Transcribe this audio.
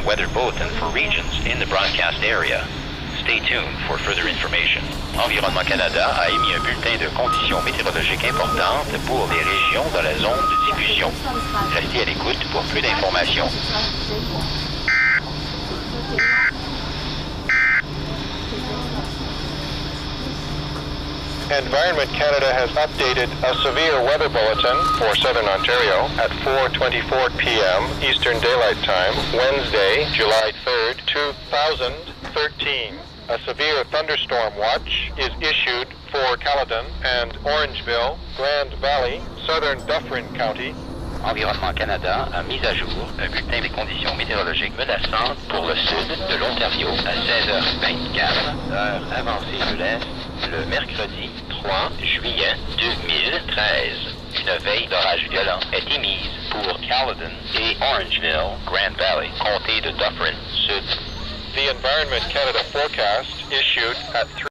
weather bulletin for regions in the broadcast area. Stay tuned for further information. Environnement Canada a émis un bulletin de conditions météorologiques importantes pour les régions dans la zone de diffusion. Restez à l'écoute pour plus d'informations. Environment Canada has updated a severe weather bulletin for Southern Ontario at 4:24 p.m. Eastern Daylight Time, Wednesday, July 3rd, 2013. A severe thunderstorm watch is issued for Caledon and Orangeville, Grand Valley, Southern Dufferin County. Environnement Canada a mis à jour un bulletin des conditions météorologiques menaçantes pour le sud de l'Ontario à 16h24, heure avancée de l'Est, le mercredi 3 juillet 2013. Une veille d'orage violent est émise pour Caledon et Orangeville, Grand Valley, comté de Dufferin Sud. The Environment Canada forecast issued at 3